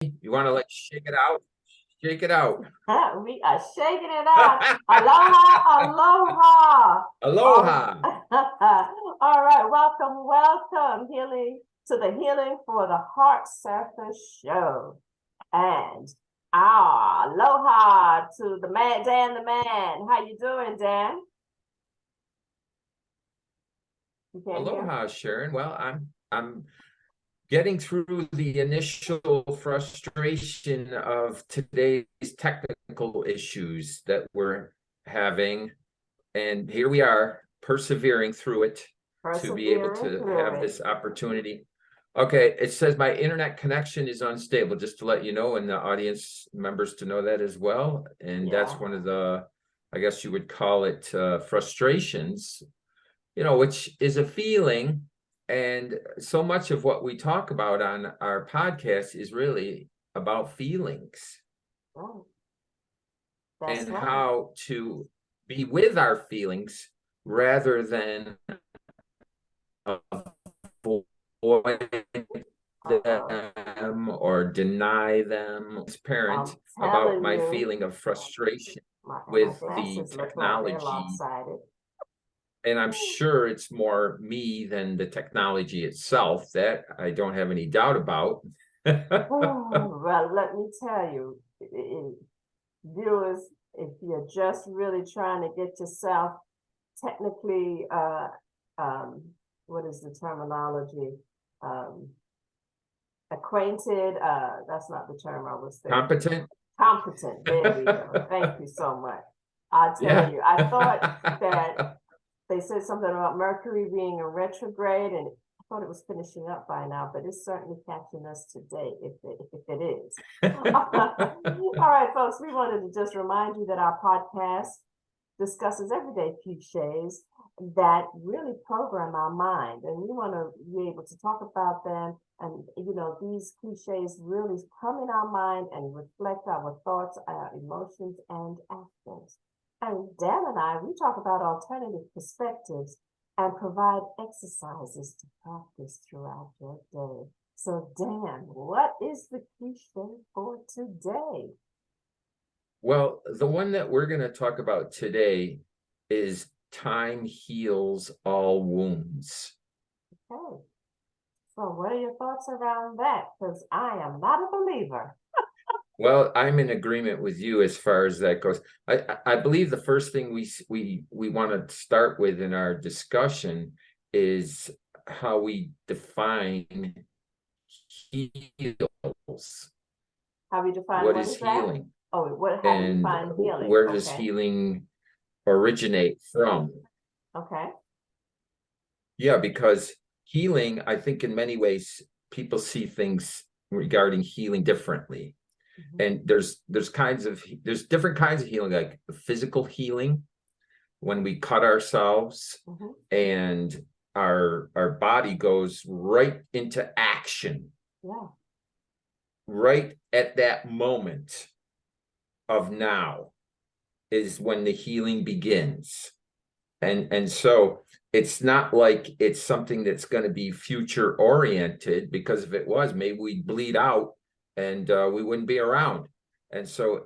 You want to like shake it out? Shake it out. We are shaking it out. Aloha, aloha. All, Aloha. all right, welcome, healing to the Healing for the Heart Surface show. And aloha to the man, Dan the man. How you doing, Dan? You can't hear? Aloha, Sharon. Well, I'm getting through the initial frustration of today's technical issues that we're having. And here we are, persevering through it to be able Persevering to through have it. this opportunity. Okay, it says my internet connection is unstable, just to let you know, and the audience members to know that as well. And Yeah. that's one of the, I guess you would call it frustrations, which is a feeling. And so much of what we talk about on our podcast is really about feelings Oh, that's and right. how to be with our feelings rather than avoid Uh-oh. them or deny them. I'm Transparent about telling my you. feeling of frustration My with the glasses look like they're technology. lopsided. And I'm sure it's more me than the technology itself. That I don't have any doubt about. Oh, well, let me tell you, viewers, if you're just really trying to get yourself technically, um, what is the terminology? Um, Acquainted, that's not the term I was thinking. Competent? Competent, there we go. Thank you so much. I tell Yeah. you, I thought that they said something about Mercury being a retrograde, and I thought it was finishing up by now, but it's certainly catching us today, if it is. All right, folks, we wanted to just remind you that our podcast discusses everyday cliches that really program our mind, and we want to be able to talk about them. And these cliches really come in our mind and reflect our thoughts, our emotions, and actions. And Dan and I, we talk about alternative perspectives and provide exercises to practice throughout your day. So, Dan, what is the cliche for today? Well, the one that we're going to talk about today is time heals all wounds. Okay. So, what are your thoughts around that? Because I am not a believer. Well, I'm in agreement with you as far as that goes. I believe the first thing we want to start with in our discussion is how we define heals. How we define What what is is that? healing? Oh, how do you And define healing? where does Okay. healing originate from? Okay. Yeah, because healing, I think in many ways, people see things regarding healing differently. Mm-hmm. And there's different kinds of healing, like physical healing, when we cut ourselves Mm-hmm. and our body goes right into action. Yeah. Right at that moment of now is when the healing begins. And so it's not like it's something that's going to be future oriented, because if it was, maybe we'd bleed out and we wouldn't be around. And so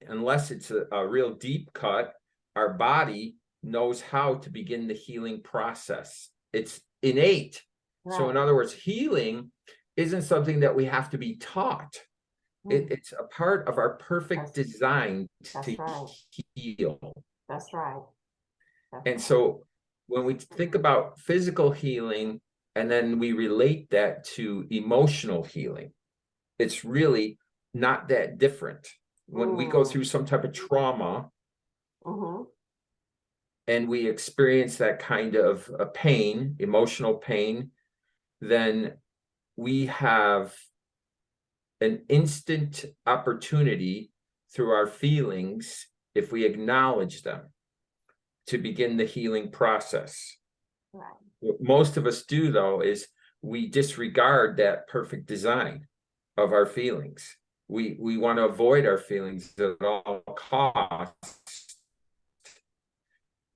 unless it's a real deep cut, our body knows how to begin the healing process. It's innate. Right. So in other words, healing isn't something that we have to be taught. It's a part of our perfect design to heal. That's right. And so when we think about physical healing and then we relate that to emotional healing, it's really not that different. When we go through some type of trauma and we experience that kind of a pain, emotional pain, then we have an instant opportunity through our feelings, if we acknowledge them, to begin the healing process. Right. What most of us do, though, is we disregard that perfect design of our feelings. We want to avoid our feelings at all costs,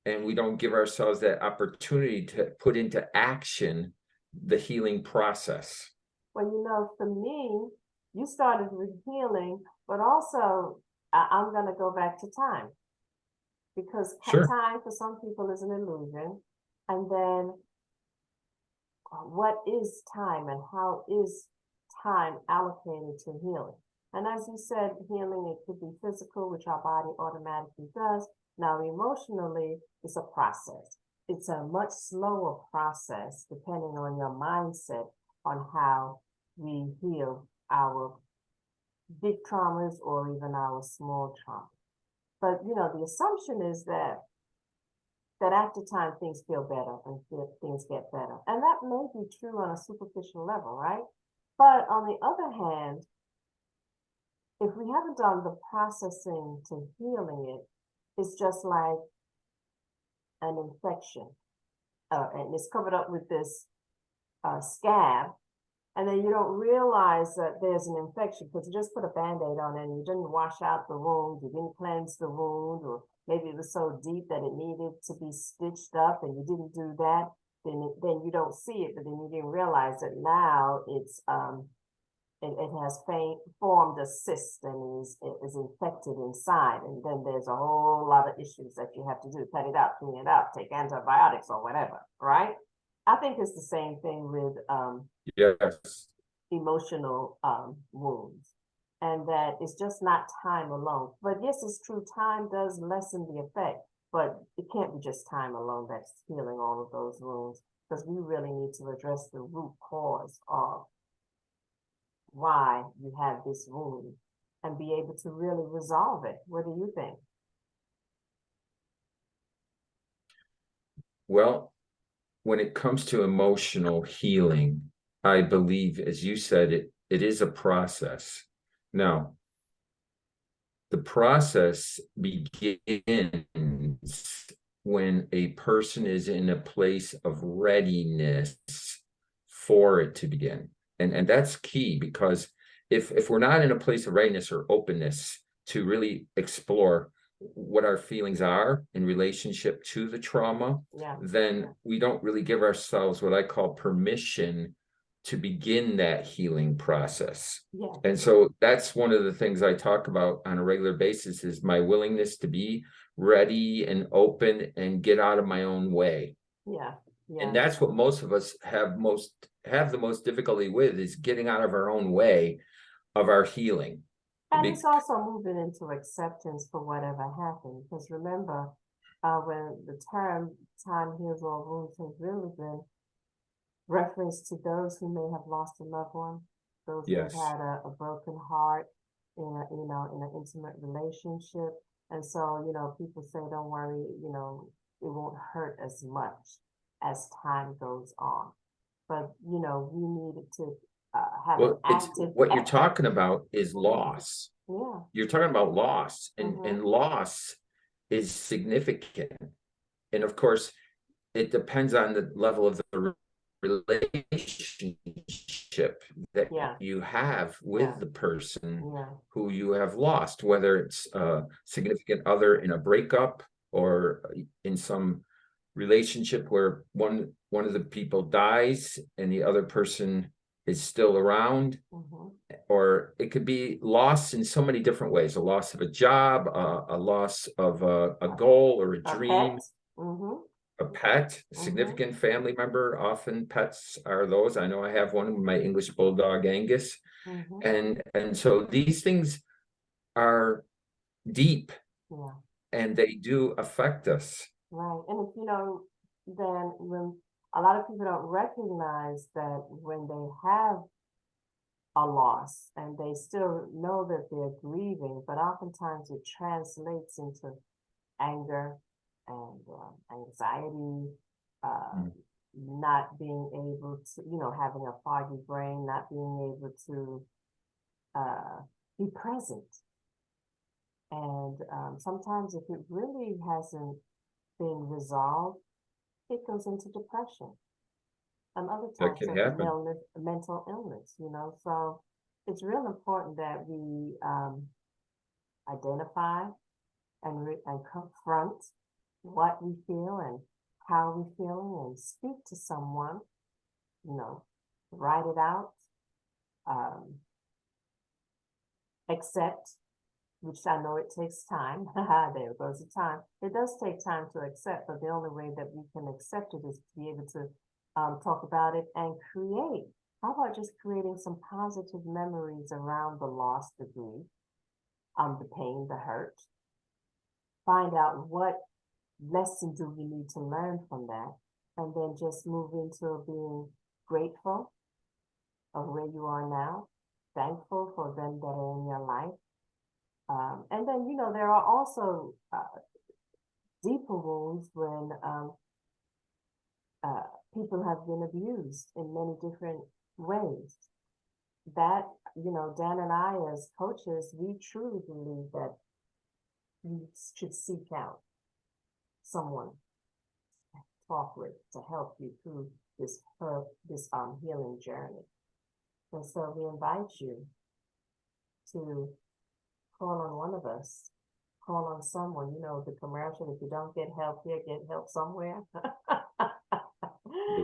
and we don't give ourselves that opportunity to put into action the healing process. Well, for me, you started with healing, but also I'm going to go back to time because Sure. time for some people is an illusion. And then what is time and how is time allocated to healing? And as you said, healing, it could be physical, which our body automatically does. Now, emotionally, it's a process. It's a much slower process depending on your mindset on how we heal our big traumas or even our small traumas. But the assumption is that after time things feel better and things get better. And that may be true on a superficial level, right? But on the other hand, if we haven't done the processing to healing it, it's just like an infection. And it's covered up with this scab. And then you don't realize that there's an infection because you just put a Band-Aid on it and you didn't wash out the wound, you didn't cleanse the wound, or maybe it was so deep that it needed to be stitched up and you didn't do that. Then you don't see it, but then you didn't realize that now it has formed a cyst and is infected inside. And then there's a whole lot of issues that you have to do. Cut it out, clean it out, take antibiotics or whatever, right? I think it's the same thing with Yes. emotional wounds. And that it's just not time alone. But yes, it's true, time does lessen the effect, but it can't be just time alone that's healing all of those wounds, because we really need to address the root cause of why you have this wound and be able to really resolve it. What do you think? Well, when it comes to emotional healing, I believe, as you said, it is a process. Now, the process begins when a person is in a place of readiness for it to begin. And that's key, because if we're not in a place of readiness or openness to really explore what our feelings are in relationship to the trauma, Yeah. then we don't really give ourselves what I call permission to begin that healing process. Yeah. And so that's one of the things I talk about on a regular basis, is my willingness to be ready and open and get out of my own way. Yeah. Yeah. And that's what most of us have the most difficulty with, is getting out of our own way of our healing. And it's also moving into acceptance for whatever happened. Because remember, when the term time heals all wounds has really been reference to those who may have lost a loved one, those who have Yes. had a broken heart in in an intimate relationship. And so, people say, don't worry, it won't hurt as much as time goes on. But, we needed to have an active. What you're talking about is loss. Yeah. You're talking about loss, Mhm. and loss is significant. And of course, it depends on the level of the relationship that Yeah. you have with Yeah. the person Yeah. who you have lost, whether it's a significant other in a breakup, or in some relationship where one of the people dies and the other person is still around. Mhm. Or it could be loss in so many different ways: a loss of a job, a loss of a goal or a A dream, pet. Mm-hmm. a pet, a Mm-hmm. significant family member. Often pets are those. I know I have one of my English bulldog, Angus. Mm-hmm. And so these things are deep, Yeah. and they do affect us. Right. And if then when a lot of people don't recognize that when they have a loss and they still know that they're grieving, but oftentimes it translates into anger and anxiety, uh, Mm. not being able to, having a foggy brain, not being able to be present. And sometimes if it really hasn't been resolved, it goes into depression and other That types can of happen. mental illness, So it's real important that we identify and confront what we feel and how we feel and speak to someone, write it out, um, accept, which I know it takes time. There goes the time. It does take time to accept, but the only way that we can accept it is to be able to talk about it and create. How about just creating some positive memories around the loss, the grief, the pain, the hurt? Find out what lesson do we need to learn from that, and then just move into being grateful of where you are now, thankful for them that are in your life. And then, there are also deeper wounds when people have been abused in many different ways. That, Dan and I, as coaches, we truly believe that you should seek out someone to talk with to help you through this healing journey. And so we invite you to call on one of us, call on someone. The commercial, if you don't get help here, get help somewhere.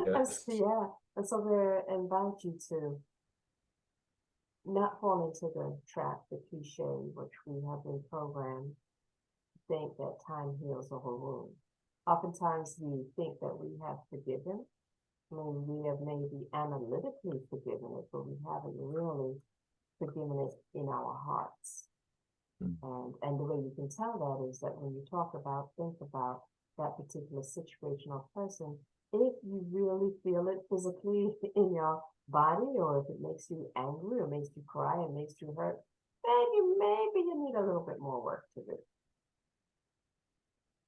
Yes. Yeah. And so we invite you to not fall into the trap, the cliche, which we have been programmed to think that time heals a whole wound. Oftentimes we think that we have forgiven. I mean, we have maybe analytically forgiven it, but we haven't really forgiven it in our hearts. And the way you can tell that is that when you think about that particular situation or person, if you really feel it physically in your body, or if it makes you angry or makes you cry and makes you hurt, then maybe you need a little bit more work to do.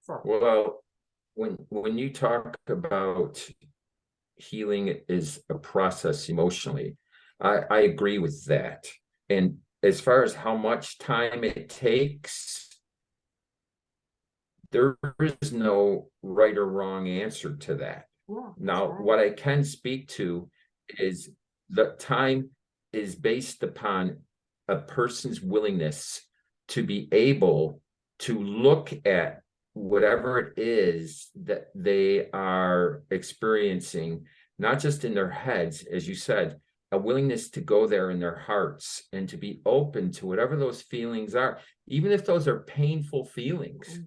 So, well, when you talk about healing is a process emotionally, I agree with that. And as far as how much time it takes, there is no right or wrong answer to that. yeah, Now, right. what I can speak to is the time is based upon a person's willingness to be able to look at whatever it is that they are experiencing, not just in their heads, as you said, a willingness to go there in their hearts and to be open to whatever those feelings are, even if those are painful feelings.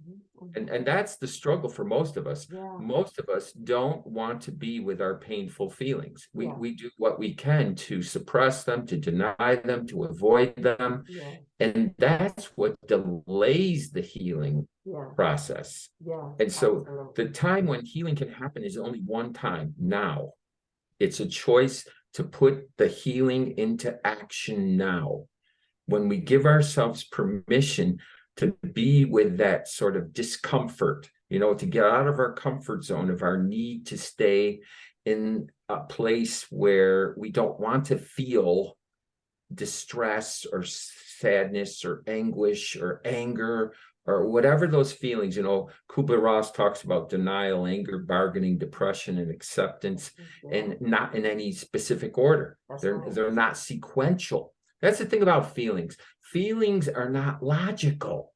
And that's the struggle for most of us. Yeah. Most of us don't want to be with our painful feelings. We do what we can to suppress them, to deny them, to avoid them. Yeah. And that's what delays the healing process. Yeah. And so Absolutely. the time when healing can happen is only one time, now. It's a choice to put the healing into action now. When we give ourselves permission to be with that sort of discomfort, to get out of our comfort zone of our need to stay in a place where we don't want to feel distress or sadness or anguish or anger or whatever those feelings. Kubler-Ross talks about denial, anger, bargaining, depression, and acceptance, and not in any specific order. They're not sequential. That's the thing about feelings. Feelings are not logical.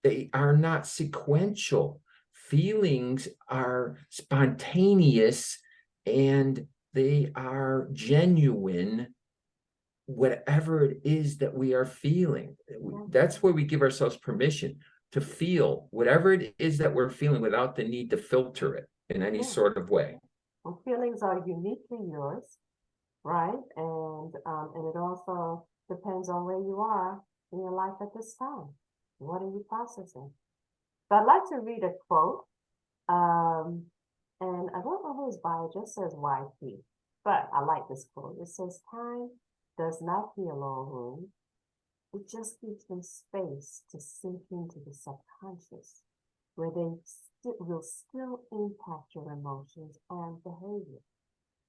They are not sequential. Feelings are spontaneous and they are genuine, whatever it is that we are feeling. That's where we give ourselves permission to feel whatever it is that we're feeling without the need to filter it in any sort of way. Well, feelings are uniquely yours, right? And it also depends on where you are in your life at this time. What are you processing? So I'd like to read a quote. And I don't know whose by, it just says YP, but I like this quote. It says, time does not heal all wounds. It just gives them space to sink into the subconscious, where they will still impact your emotions and behavior.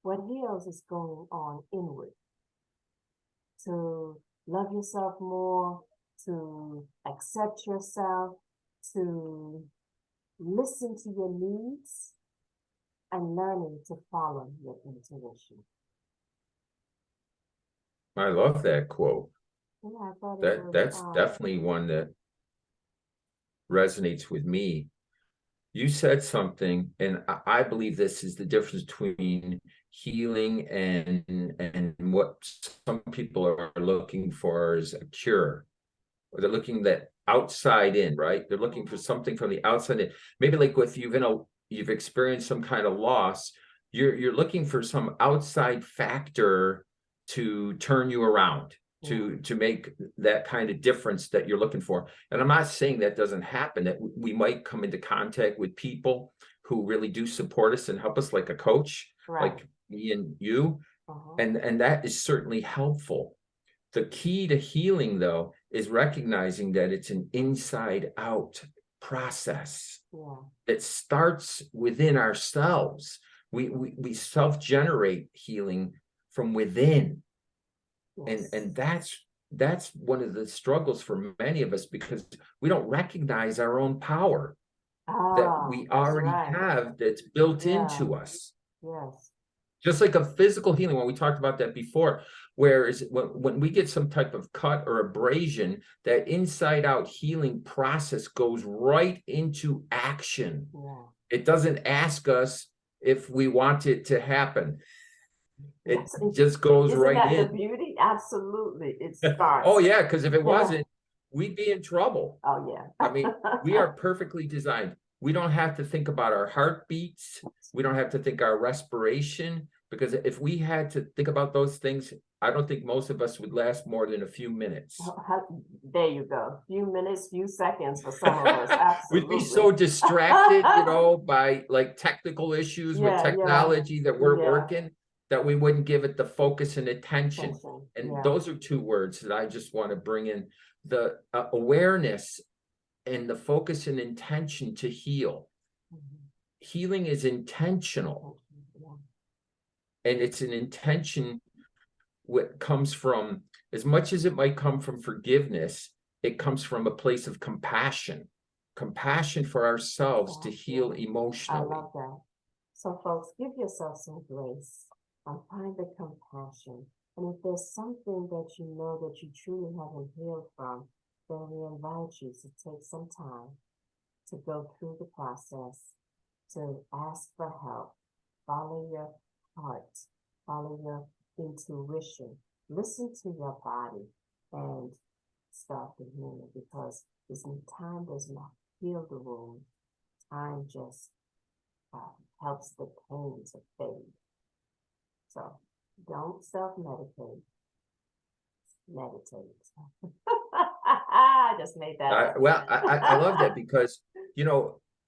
What heals is going on inward. To love yourself more, to accept yourself, to listen to your needs, and learning to follow your intuition. I love that quote. Yeah, I thought that's definitely one that resonates with me. You said something, and I believe this is the difference between healing and what some people are looking for is a cure. Or they're looking that outside in, right? They're looking for something from the outside in. Maybe like if you've experienced some kind of loss, you're looking for some outside factor to turn you around, to make that kind of difference that you're looking for. And I'm not saying that doesn't happen, that we might come into contact with people who really do support us and help us, like a coach, like me and you. And that is certainly helpful. The key to healing, though, is recognizing that it's an inside out process. It starts within ourselves. We self-generate healing from within. And that's one of the struggles for many of us, because we don't recognize our own power that we already have, that's built into us. Just like a physical healing, when we talked about that before, whereas when we get some type of cut or abrasion, that inside out healing process goes right into action. It doesn't ask us if we want it to happen. It just goes right in. Isn't that the beauty? Absolutely. It starts. Oh yeah, because if it wasn't, we'd be in trouble. Oh yeah. I mean, we are perfectly designed. We don't have to think about our heartbeats. We don't have to think our respiration, because if we had to think about those things, I don't think most of us would last more than a few minutes. There you go. Few minutes, few seconds for some of us. Absolutely. We'd be so distracted, by like technical issues with technology that we're working, that we wouldn't give it the focus and attention. And those are two words that I just want to bring in: the awareness and the focus and intention to heal. Healing is intentional. And it's an intention what comes from, as much as it might come from forgiveness, it comes from a place of compassion for ourselves to heal emotionally. I love that. So folks, give yourself some grace and find the compassion. And if there's something that you know that you truly haven't healed from, then we invite you to take some time to go through the process, to ask for help, follow your heart, follow your intuition, listen to your body, and start the healing, because time does not heal the wound. Time just helps the pain to fade. So don't self-medicate. Meditate. I just made that up. Well, I love that, because,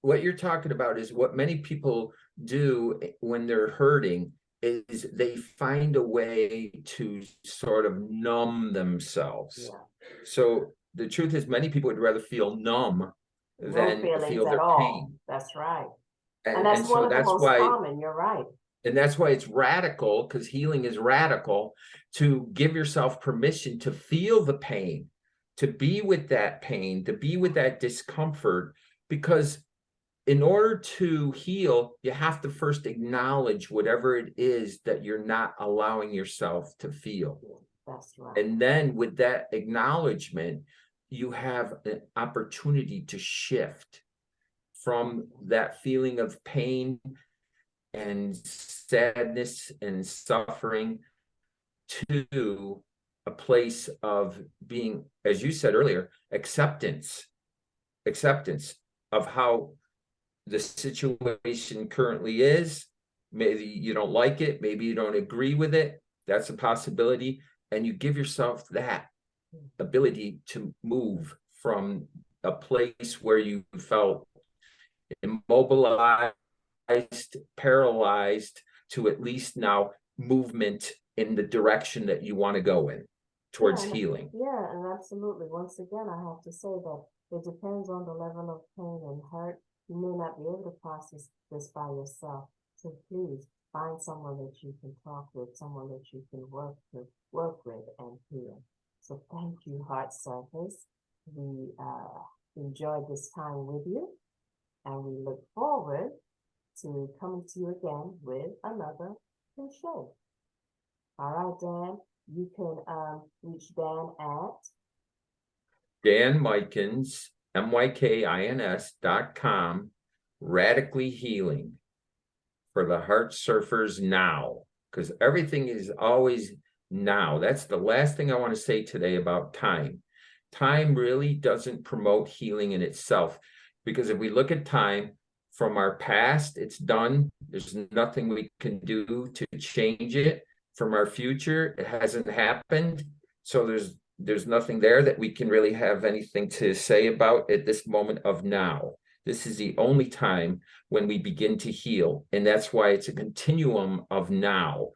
what you're talking about is what many people do when they're hurting, is they find a way to sort of numb themselves. So the truth is, many people would rather feel numb than feel their pain. That's right. And that's one of the most common, you're right. And that's why it's radical, because healing is radical, to give yourself permission to feel the pain, to be with that pain, to be with that discomfort, because in order to heal, you have to first acknowledge whatever it is that you're not allowing yourself to feel. That's right. And then with that acknowledgement, you have an opportunity to shift from that feeling of pain and sadness and suffering to a place of being, as you said earlier, acceptance of how the situation currently is. Maybe you don't like it, maybe you don't agree with it. That's a possibility. And you give yourself that ability to move from a place where you felt immobilized, paralyzed, to at least now movement in the direction that you want to go in towards healing. Yeah, and absolutely. Once again, I have to say that it depends on the level of pain and hurt. You may not be able to process this by yourself. So please find someone that you can talk with, someone that you can work with and heal. So thank you, Heart Surface. We enjoyed this time with you, and we look forward to coming to you again with another show. All right, Dan, you can reach Dan at Dan Mykins, MYKINS.com, Radically Healing for the Heart Surfers now. because everything is always now. That's the last thing I want to say today about time. Time really doesn't promote healing in itself, because if we look at time from our past, it's done. There's nothing we can do to change it. From our future, it hasn't happened. So there's nothing there that we can really have anything to say about at this moment of now. This is the only time when we begin to heal. And that's why it's a continuum of now.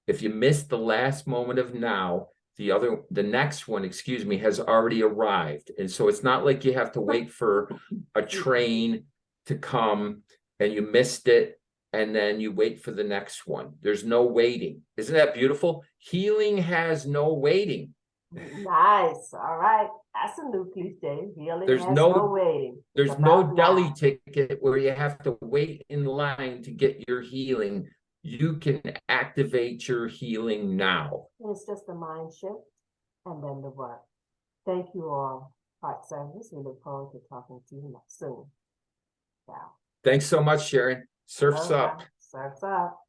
If you miss the last moment of now, the next one, excuse me, has already arrived. And so it's not like you have to wait for a train to come and you missed it and then you wait for the next one. There's no waiting. Isn't that beautiful? Healing has no waiting. Nice. All right. That's a new cliche. Healing There's has no no waiting. It's There's no about deli now. ticket where you have to wait in line to get your healing. You can activate your healing now. It's just a mind shift and then the work. Thank you all, Heart Service. We look forward to talking to you next soon. Ciao. Thanks so much, Sharon. Surf's up. Surf's up.